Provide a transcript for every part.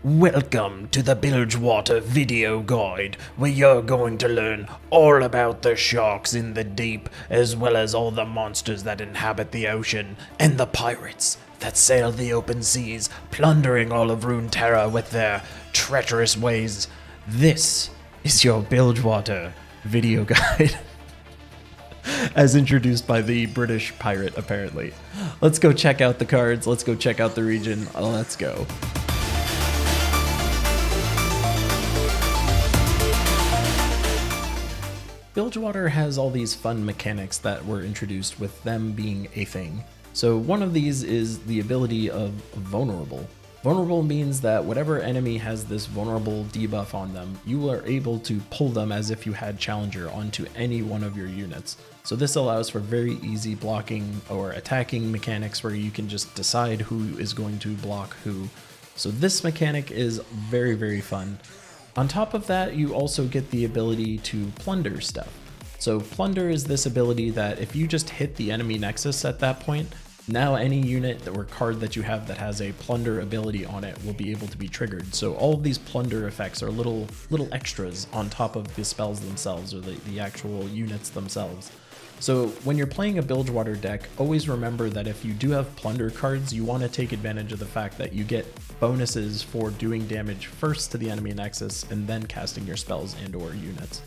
Welcome to the Bilgewater video guide, where you're going to learn all about the sharks in the deep, as well as all the monsters that inhabit the ocean, and the pirates that sail the open seas, plundering all of Runeterra with their treacherous ways. This is your Bilgewater video guide. As introduced by the British pirate, apparently. Let's go check out the cards, let's go check out the region, let's go. Bilgewater has all these fun mechanics that were introduced with them being a thing. So one of these is the ability of vulnerable. Vulnerable means that whatever enemy has this vulnerable debuff on them, you are able to pull them as if you had Challenger onto any one of your units. So this allows for very easy blocking or attacking mechanics where you can just decide who is going to block who. So this mechanic is very, very fun. On top of that, you also get the ability to plunder stuff. So plunder is this ability that if you just hit the enemy nexus at that point, now any unit or card that you have that has a plunder ability on it will be able to be triggered. So all of these plunder effects are little extras on top of the spells themselves or the actual units themselves. So when you're playing a Bilgewater deck, always remember that if you do have plunder cards, you want to take advantage of the fact that you get bonuses for doing damage first to the enemy nexus and then casting your spells and or units.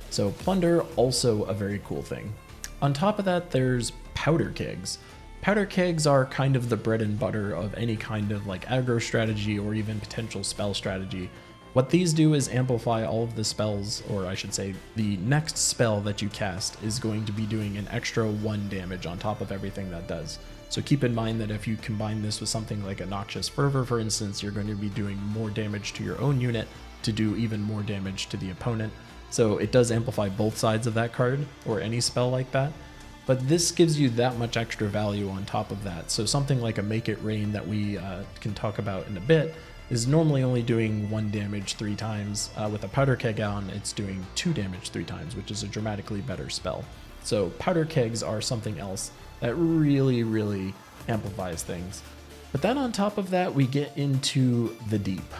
So plunder, also a very cool thing. On top of that, there's powder kegs. Powder kegs are kind of the bread and butter of any kind of like aggro strategy or even potential spell strategy. What these do is amplify all of the spells, or I should say the next spell that you cast is going to be doing an extra 1 damage on top of everything that does. So keep in mind that if you combine this with something like a Noxious Fervor, for instance, you're going to be doing more damage to your own unit to do even more damage to the opponent. So it does amplify both sides of that card, or any spell like that. But this gives you that much extra value on top of that. So something like a Make It Rain that we can talk about in a bit is normally only doing 1 damage 3 times. With a powder keg on, it's doing 2 damage 3 times, which is a dramatically better spell. So powder kegs are something else that really amplifies things. But then on top of that, we get into the deep.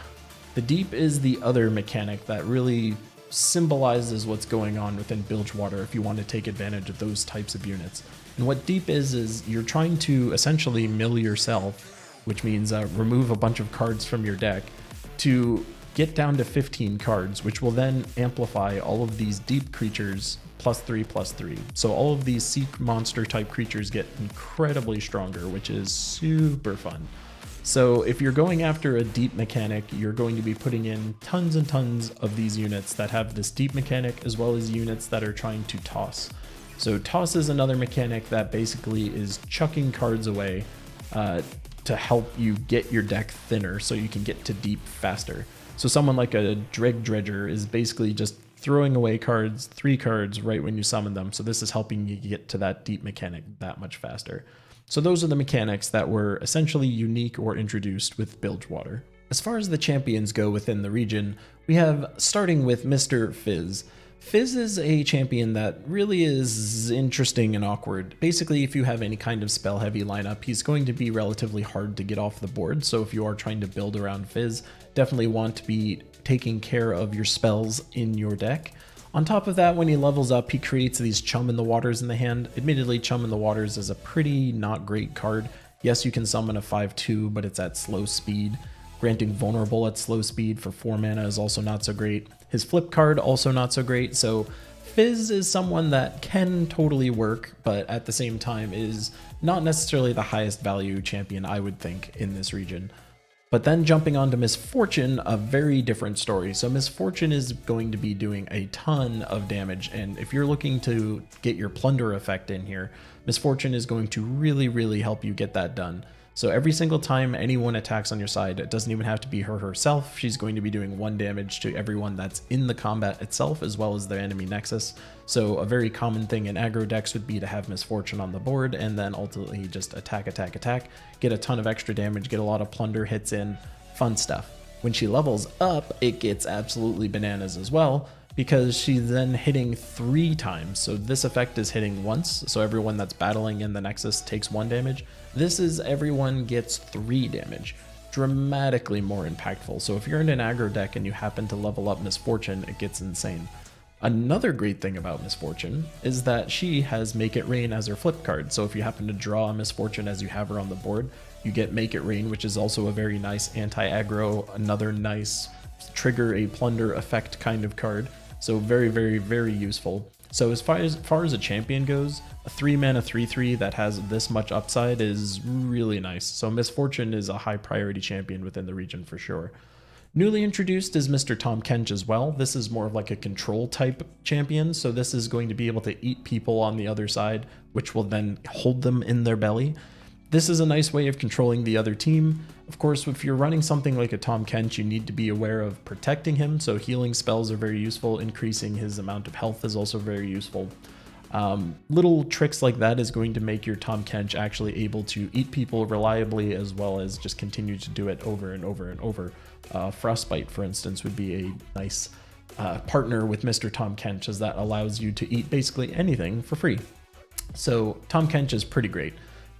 The deep is the other mechanic that really symbolizes what's going on within Bilgewater if you want to take advantage of those types of units. And what deep is you're trying to essentially mill yourself, which means remove a bunch of cards from your deck to get down to 15 cards, which will then amplify all of these deep creatures +3/+3. So all of these sea monster type creatures get incredibly stronger, which is super fun. So if you're going after a deep mechanic, you're going to be putting in tons and tons of these units that have this deep mechanic, as well as units that are trying to toss. So toss is another mechanic that basically is chucking cards away to help you get your deck thinner so you can get to deep faster. So someone like a Dredger is basically just throwing away cards, 3 cards right when you summon them. So this is helping you get to that deep mechanic that much faster. So those are the mechanics that were essentially unique or introduced with Bilgewater. As far as the champions go within the region, we have, starting with Mr. Fizz. Fizz is a champion that really is interesting and awkward. Basically, if you have any kind of spell heavy lineup, he's going to be relatively hard to get off the board. So if you are trying to build around Fizz, definitely want to be taking care of your spells in your deck. On top of that, when he levels up, he creates these Chum in the Waters in the hand. Admittedly, Chum in the Waters is a pretty not great card. Yes, you can summon a 5/2, but it's at slow speed. Granting Vulnerable at slow speed for 4 mana is also not so great. His flip card also not so great. So Fizz is someone that can totally work, but at the same time is not necessarily the highest value champion, I would think, in this region. But then jumping on to Miss Fortune, a very different story. So Miss Fortune is going to be doing a ton of damage, and if you're looking to get your plunder effect in here, Miss Fortune is going to really help you get that done. So every single time anyone attacks on your side, it doesn't even have to be her herself, she's going to be doing 1 damage to everyone that's in the combat itself, as well as the enemy nexus. So a very common thing in aggro decks would be to have Miss Fortune on the board, and then ultimately just attack, get a ton of extra damage, get a lot of plunder hits in, fun stuff. When she levels up, it gets absolutely bananas as well, because she's then hitting 3 times. So this effect is hitting once, so everyone that's battling in the Nexus takes 1 damage. This is everyone gets 3 damage. dramatically more impactful. So if you're in an aggro deck and you happen to level up Misfortune, it gets insane. Another great thing about Misfortune is that she has Make It Rain as her flip card. So if you happen to draw a Misfortune as you have her on the board, you get Make It Rain, which is also a very nice anti-aggro, another nice trigger a plunder effect kind of card. So very, very, very useful. So as far as a champion goes, a 3-mana 3/3 that has this much upside is really nice. So Misfortune is a high priority champion within the region for sure. Newly introduced is Mr. Tahm Kench as well. This is more of like a control type champion, so this is going to be able to eat people on the other side, which will then hold them in their belly. This is a nice way of controlling the other team. Of course, if you're running something like a Tahm Kench, you need to be aware of protecting him, so healing spells are very useful. Increasing his amount of health is also very useful. Little tricks like that is going to make your Tahm Kench actually able to eat people reliably, as well as just continue to do it over and over and over. Frostbite, for instance, would be a nice partner with Mr. Tahm Kench, as that allows you to eat basically anything for free. So Tahm Kench is pretty great.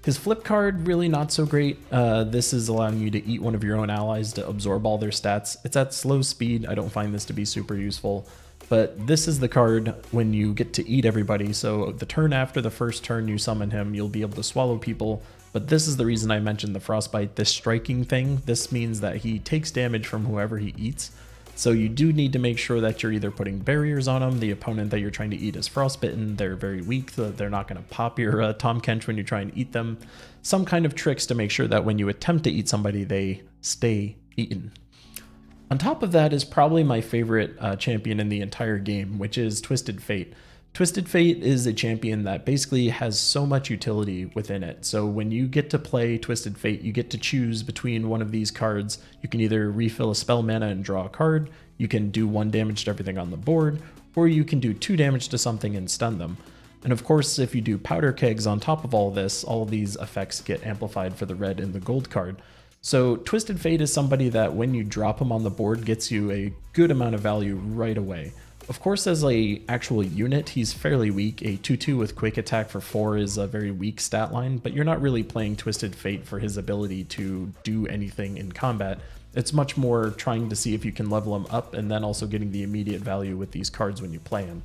His flip card, really not so great. This is allowing you to eat one of your own allies to absorb all their stats. It's at slow speed. I don't find this to be super useful, but this is the card when you get to eat everybody. So the turn after the first turn you summon him, you'll be able to swallow people. But this is the reason I mentioned the Frostbite, this striking thing. This means that he takes damage from whoever he eats. So you do need to make sure that you're either putting barriers on them. The opponent that you're trying to eat is frostbitten. They're very weak, so they're not going to pop your Tahm Kench when you try and eat them. Some kind of tricks to make sure that when you attempt to eat somebody, they stay eaten. On top of that is probably my favorite champion in the entire game, which is Twisted Fate. Twisted Fate is a champion that basically has so much utility within it. So when you get to play Twisted Fate, you get to choose between one of these cards. You can either refill a spell mana and draw a card, you can do 1 damage to everything on the board, or you can do 2 damage to something and stun them. And of course, if you do powder kegs on top of all this, all of these effects get amplified for the red and the gold card. So Twisted Fate is somebody that when you drop him on the board gets you a good amount of value right away. Of course, as a actual unit, he's fairly weak. A 2/2 with quick attack for 4 is a very weak stat line, but you're not really playing Twisted Fate for his ability to do anything in combat. It's much more trying to see if you can level him up and then also getting the immediate value with these cards when you play him.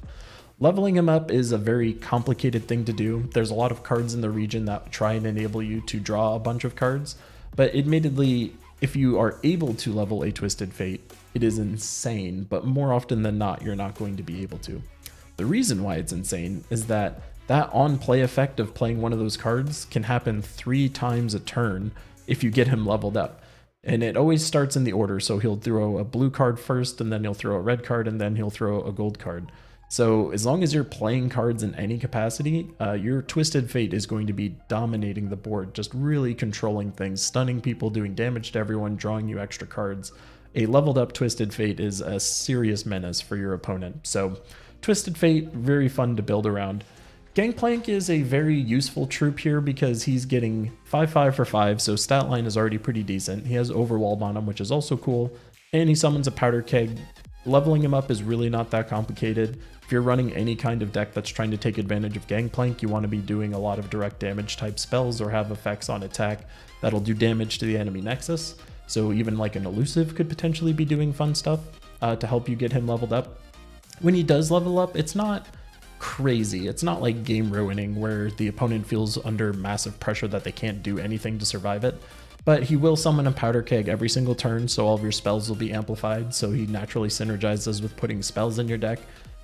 Leveling him up is a very complicated thing to do. There's a lot of cards in the region that try and enable you to draw a bunch of cards, but admittedly, if you are able to level a Twisted Fate, it is insane, but more often than not, you're not going to be able to. The reason why it's insane is that on-play effect of playing one of those cards can happen 3 times a turn if you get him leveled up. And it always starts in the order, so he'll throw a blue card first, and then he'll throw a red card, and then he'll throw a gold card. So as long as you're playing cards in any capacity, your Twisted Fate is going to be dominating the board, just really controlling things, stunning people, doing damage to everyone, drawing you extra cards. A leveled up Twisted Fate is a serious menace for your opponent. So Twisted Fate, very fun to build around. Gangplank is a very useful troop here because he's getting 5/5 for 5, so stat line is already pretty decent. He has Overwhelm on him, which is also cool, and he summons a Powder Keg. Leveling him up is really not that complicated. If you're running any kind of deck that's trying to take advantage of Gangplank, you want to be doing a lot of direct damage type spells or have effects on attack that'll do damage to the enemy nexus. So even like an Elusive could potentially be doing fun stuff to help you get him leveled up. When he does level up, it's not crazy. It's not like game ruining where the opponent feels under massive pressure that they can't do anything to survive it. But he will summon a Powder Keg every single turn, so all of your spells will be amplified, so he naturally synergizes with putting spells in your deck.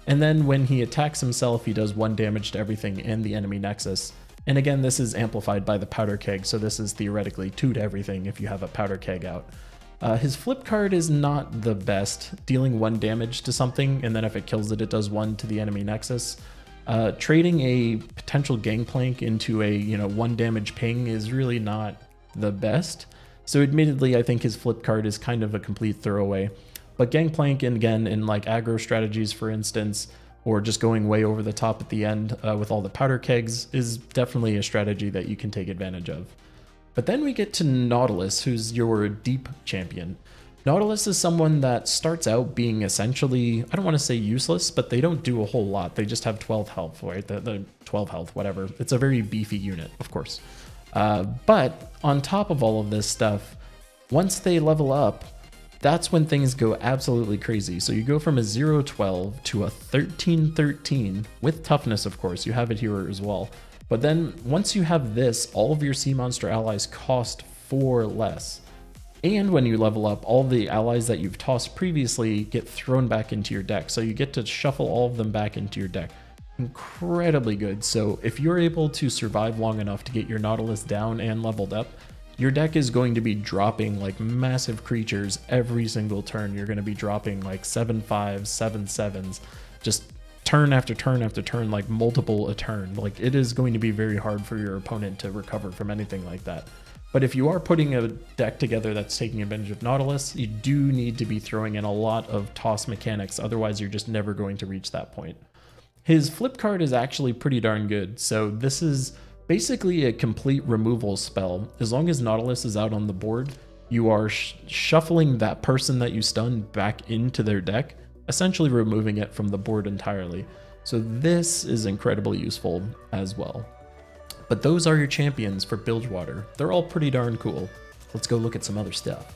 And then when he attacks himself, he does 1 damage to everything in the enemy nexus. And again, this is amplified by the Powder Keg, so this is theoretically 2 to everything if you have a Powder Keg out. His flip card is not the best, dealing 1 damage to something, and then if it kills it, it does 1 to the enemy nexus. Trading a potential Gangplank into a 1 damage ping is really not the best. So admittedly, I think his flip card is kind of a complete throwaway. But Gangplank, and again, in like aggro strategies, for instance, or just going way over the top at the end with all the Powder Kegs, is definitely a strategy that you can take advantage of. But then we get to Nautilus, who's your deep champion. Nautilus is someone that starts out being essentially, I don't want to say useless, but they don't do a whole lot. They just have 12 health, right? The 12 health, whatever. It's a very beefy unit, of course. But on top of all of this stuff, Once they level up, that's when things go absolutely crazy. So you go from a 0-12 to a 13-13 with toughness, of course. You have it here as well. But then once you have this, all of your sea monster allies cost 4 less. And when you level up, all the allies that you've tossed previously get thrown back into your deck. So you get to shuffle all of them back into your deck. Incredibly good. So if you're able to survive long enough to get your Nautilus down and leveled up, your deck is going to be dropping like massive creatures every single turn. You're going to be dropping like 7/5s, 7/7s, just turn after turn after turn, like multiple a turn. Like it is going to be very hard for your opponent to recover from anything like that. But if you are putting a deck together that's taking advantage of Nautilus, you do need to be throwing in a lot of toss mechanics. Otherwise, you're just never going to reach that point. His flip card is actually pretty darn good. So this is basically a complete removal spell. As long as Nautilus is out on the board, you are shuffling that person that you stunned back into their deck, essentially removing it from the board entirely. So this is incredibly useful as well. But those are your champions for Bilgewater. They're all pretty darn cool. Let's go look at some other stuff.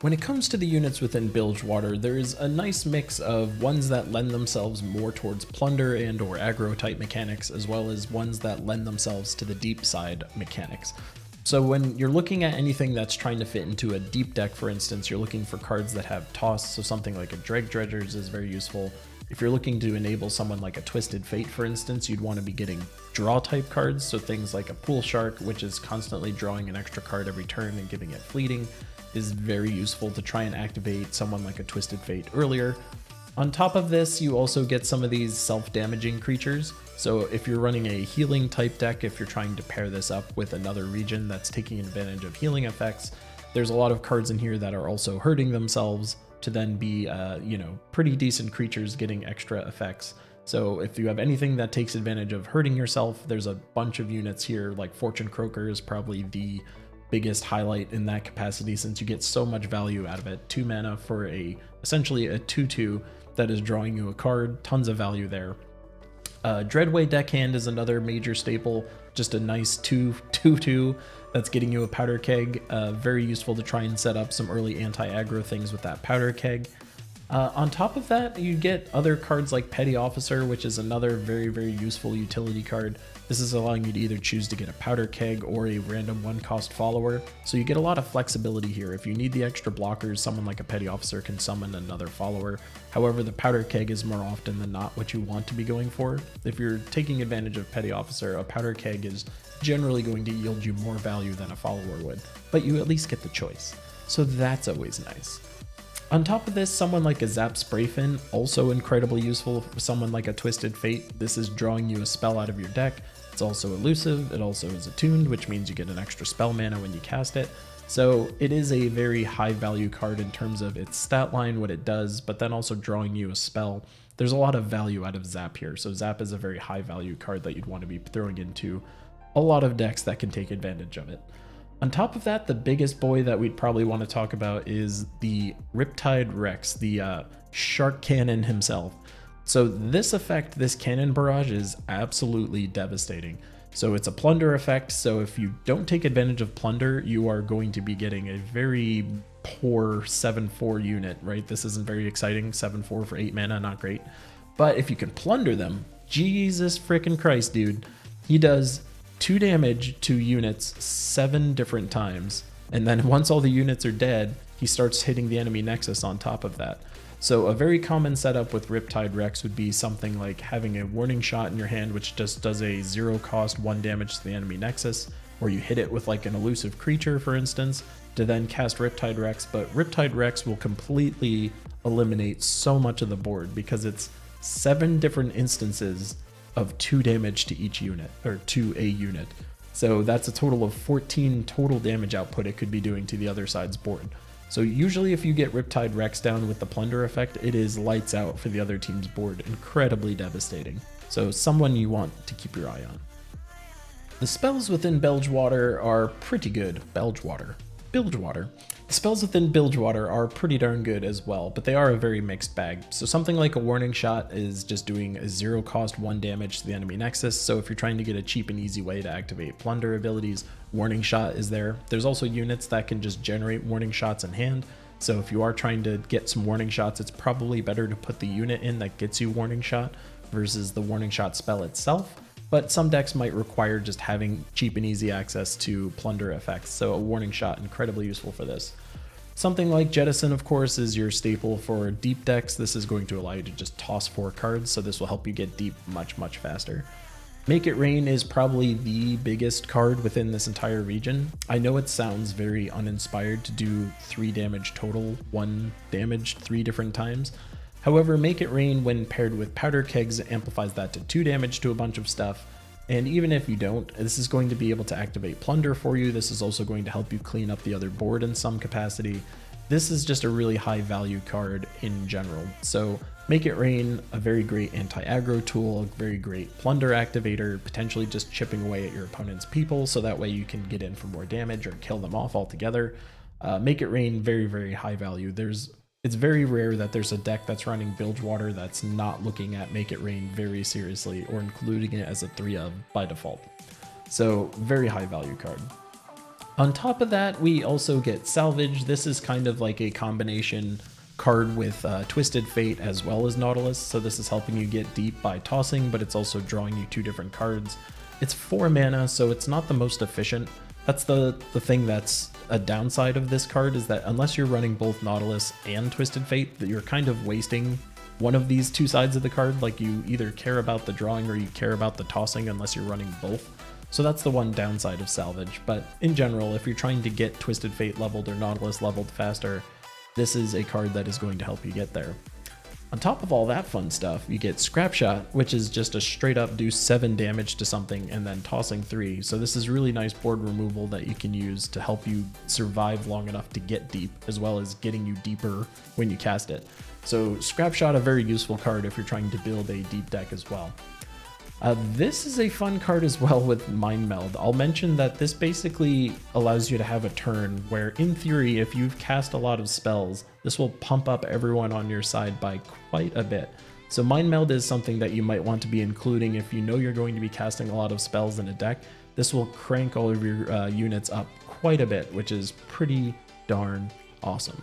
When it comes to the units within Bilgewater, there is a nice mix of ones that lend themselves more towards plunder and or aggro type mechanics, as well as ones that lend themselves to the deep side mechanics. So when you're looking at anything that's trying to fit into a deep deck, for instance, you're looking for cards that have toss, so something like a Dreg Dredgers is very useful. If you're looking to enable someone like a Twisted Fate, for instance, you'd want to be getting draw type cards, so things like a Pool Shark, which is constantly drawing an extra card every turn and giving it fleeting, is very useful to try and activate someone like a Twisted Fate earlier. On top of this, you also get some of these self-damaging creatures. So if you're running a healing type deck, if you're trying to pair this up with another region that's taking advantage of healing effects, there's a lot of cards in here that are also hurting themselves to then be, pretty decent creatures getting extra effects. So if you have anything that takes advantage of hurting yourself, there's a bunch of units here, like Fortune Croaker is probably the biggest highlight in that capacity, since you get so much value out of it. 2 mana for essentially a 2/2 that is drawing you a card, tons of value there. Dreadway Deckhand is another major staple, just a nice 2/2 that's getting you a powder keg. Very useful to try and set up some early anti-aggro things with that powder keg. On top of that, you get other cards like Petty Officer, which is another very, very useful utility card. This is allowing you to either choose to get a powder keg or a random 1-cost follower. So you get a lot of flexibility here. If you need the extra blockers, someone like a Petty Officer can summon another follower. However, the powder keg is more often than not what you want to be going for. If you're taking advantage of Petty Officer, a powder keg is generally going to yield you more value than a follower would, but you at least get the choice. So that's always nice. On top of this, someone like a Zap Sprayfin, also incredibly useful for someone like a Twisted Fate. This is drawing you a spell out of your deck. It's also elusive, it also is attuned, which means you get an extra spell mana when you cast it. So it is a very high value card in terms of its stat line, what it does, but then also drawing you a spell. There's a lot of value out of Zap here. So Zap is a very high value card that you'd want to be throwing into a lot of decks that can take advantage of it. On top of that, the biggest boy that we'd probably want to talk about is the Riptide Rex, the Shark Cannon himself. So this effect, this cannon barrage, is absolutely devastating. So it's a plunder effect, so if you don't take advantage of plunder, you are going to be getting a very poor 7/4 unit, right? This isn't very exciting, 7/4 for 8 mana, not great. But if you can plunder them, Jesus freaking Christ, dude, he does 2 damage to units 7 different times, and then once all the units are dead, he starts hitting the enemy nexus on top of that. So a very common setup with Riptide Rex would be something like having a warning shot in your hand, which just does a 0 cost 1 damage to the enemy nexus, or you hit it with like an elusive creature, for instance, to then cast Riptide Rex. But Riptide Rex will completely eliminate so much of the board because it's 7 different instances of 2 damage to each unit, or to a unit. So that's a total of 14 total damage output it could be doing to the other side's board. So usually if you get Riptide Rex down with the plunder effect, it is lights out for the other team's board. Incredibly devastating. So someone you want to keep your eye on. The spells within Bilgewater are pretty good. Bilgewater. Bilgewater. The spells within Bilgewater are pretty darn good as well, but they are a very mixed bag. So something like a Warning Shot is just doing a 0 cost 1 damage to the enemy nexus, so if you're trying to get a cheap and easy way to activate plunder abilities, Warning Shot is there. There's also units that can just generate Warning Shots in hand, so if you are trying to get some Warning Shots, it's probably better to put the unit in that gets you Warning Shot versus the Warning Shot spell itself. But some decks might require just having cheap and easy access to plunder effects, so a Warning Shot incredibly useful for this. Something like Jettison, of course, is your staple for deep decks. This is going to allow you to just toss 4 cards, so this will help you get deep much faster. Make It Rain is probably the biggest card within this entire region. I know it sounds very uninspired to do 3 damage total, 1 damage 3 different times. However, Make It Rain when paired with Powder Kegs amplifies that to 2 damage to a bunch of stuff, and even if you don't, this is going to be able to activate Plunder for you. This is also going to help you clean up the other board in some capacity. This is just a really high value card in general. So Make It Rain, a very great anti-aggro tool, a very great Plunder activator, potentially just chipping away at your opponent's people so that way you can get in for more damage or kill them off altogether. Make It Rain, very high value. It's very rare that there's a deck that's running Bilgewater that's not looking at Make It Rain very seriously or including it as a 3-of by default. So very high value card. On top of that, we also get Salvage. This is kind of like a combination card with Twisted Fate as well as Nautilus. So this is helping you get deep by tossing, but it's also drawing you 2 different cards. It's 4 mana, so it's not the most efficient. That's the thing that's a downside of this card, is that unless you're running both Nautilus and Twisted Fate, that you're kind of wasting one of these 2 sides of the card. Like, you either care about the drawing or you care about the tossing unless you're running both. So that's the one downside of Salvage. But in general, if you're trying to get Twisted Fate leveled or Nautilus leveled faster, this is a card that is going to help you get there. On top of all that fun stuff, you get Scrap Shot, which is just a straight up do 7 damage to something and then tossing 3. So this is really nice board removal that you can use to help you survive long enough to get deep, as well as getting you deeper when you cast it. So Scrap Shot, a very useful card if you're trying to build a deep deck as well. This is a fun card as well with Mind Meld. I'll mention that this basically allows you to have a turn where, in theory, if you've cast a lot of spells, this will pump up everyone on your side by quite a bit. So Mind Meld is something that you might want to be including if you know you're going to be casting a lot of spells in a deck. This will crank all of your units up quite a bit, which is pretty darn awesome.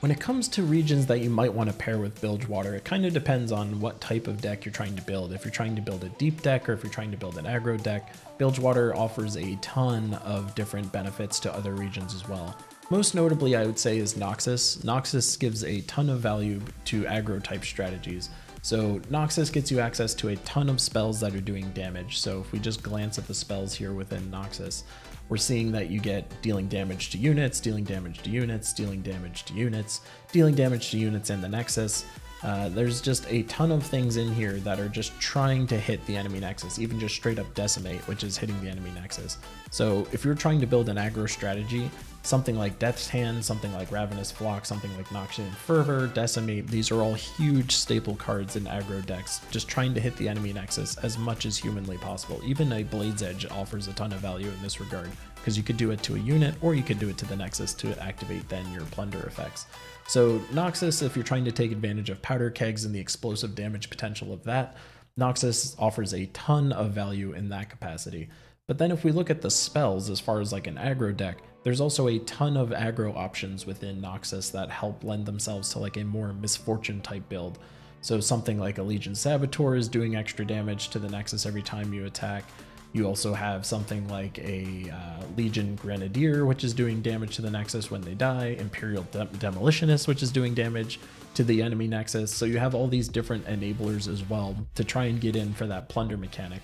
When it comes to regions that you might want to pair with Bilgewater, it kind of depends on what type of deck you're trying to build. If you're trying to build a deep deck or if you're trying to build an aggro deck, Bilgewater offers a ton of different benefits to other regions as well. Most notably, I would say, is Noxus. Noxus gives a ton of value to aggro type strategies. So Noxus gets you access to a ton of spells that are doing damage. So if we just glance at the spells here within Noxus, we're seeing that you get dealing damage to units, dealing damage to units, dealing damage to units, dealing damage to units in the Nexus. There's just a ton of things in here that are just trying to hit the enemy Nexus, even just straight up Decimate, which is hitting the enemy Nexus. So if you're trying to build an aggro strategy, something like Death's Hand, something like Ravenous Flock, something like Noxian Fervor, Decimate, these are all huge staple cards in aggro decks, just trying to hit the enemy Nexus as much as humanly possible. Even a Blade's Edge offers a ton of value in this regard, because you could do it to a unit or you could do it to the Nexus to activate then your plunder effects. So Noxus, if you're trying to take advantage of Powder Kegs and the explosive damage potential of that, Noxus offers a ton of value in that capacity. But then if we look at the spells as far as like an aggro deck, there's also a ton of aggro options within Noxus that help lend themselves to like a more Misfortune type build. So something like a Legion Saboteur is doing extra damage to the Nexus every time you attack. You also have something like a Legion Grenadier, which is doing damage to the Nexus when they die, Imperial Demolitionist, which is doing damage to the enemy Nexus. So you have all these different enablers as well to try and get in for that plunder mechanic.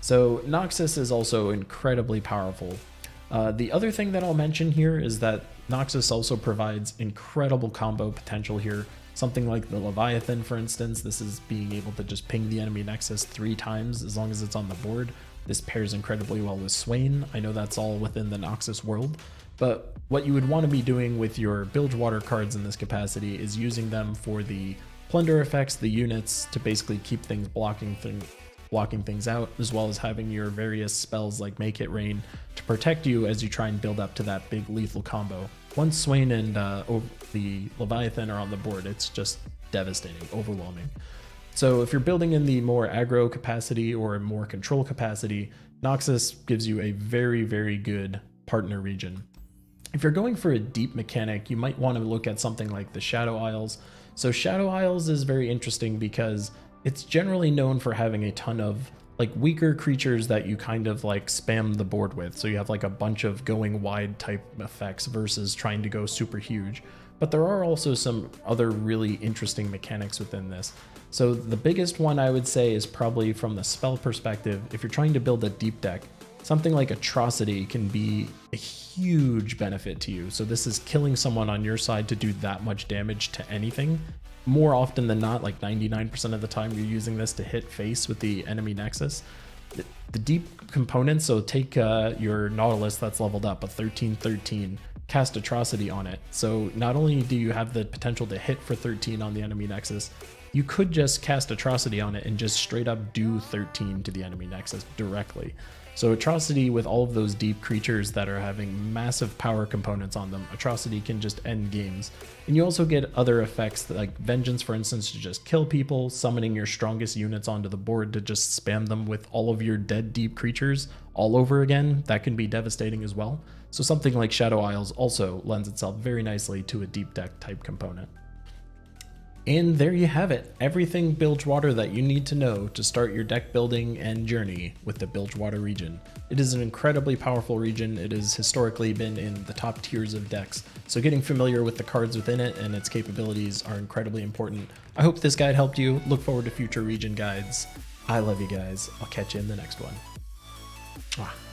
So Noxus is also incredibly powerful. The other thing that I'll mention here is that Noxus also provides incredible combo potential here. Something like the Leviathan, for instance, this is being able to just ping the enemy Nexus 3 times as long as it's on the board. This pairs incredibly well with Swain. I know that's all within the Noxus world, but what you would want to be doing with your Bilgewater cards in this capacity is using them for the plunder effects, the units, to basically keep things blocking things out, as well as having your various spells like Make It Rain to protect you as you try and build up to that big lethal combo Once Swain and the Leviathan are on the board, it's just devastating, overwhelming. So if you're building in the more aggro capacity or more control capacity, Noxus gives you a very, very good partner region. If you're going for a deep mechanic, you might want to look at something like the Shadow Isles. So Shadow Isles is very interesting because it's generally known for having a ton of like weaker creatures that you kind of like spam the board with. So you have like a bunch of going wide type effects versus trying to go super huge. But there are also some other really interesting mechanics within this. So the biggest one I would say is probably from the spell perspective. If you're trying to build a deep deck, something like Atrocity can be a huge benefit to you. So this is killing someone on your side to do that much damage to anything. More often than not, like 99% of the time, you're using this to hit face with the enemy nexus. The deep components, so take your Nautilus that's leveled up, a 13/13, cast Atrocity on it. So not only do you have the potential to hit for 13 on the enemy nexus, you could just cast Atrocity on it and just straight up do 13 to the enemy nexus directly. So Atrocity, with all of those deep creatures that are having massive power components on them, Atrocity can just end games. And you also get other effects like Vengeance, for instance, to just kill people, summoning your strongest units onto the board to just spam them with all of your dead deep creatures all over again. That can be devastating as well. So something like Shadow Isles also lends itself very nicely to a deep deck type component. And there you have it, everything Bilgewater that you need to know to start your deck building and journey with the Bilgewater region. It is an incredibly powerful region. It has historically been in the top tiers of decks, so getting familiar with the cards within it and its capabilities are incredibly important. I hope this guide helped you. Look forward to future region guides. I love you guys. I'll catch you in the next one. Mwah.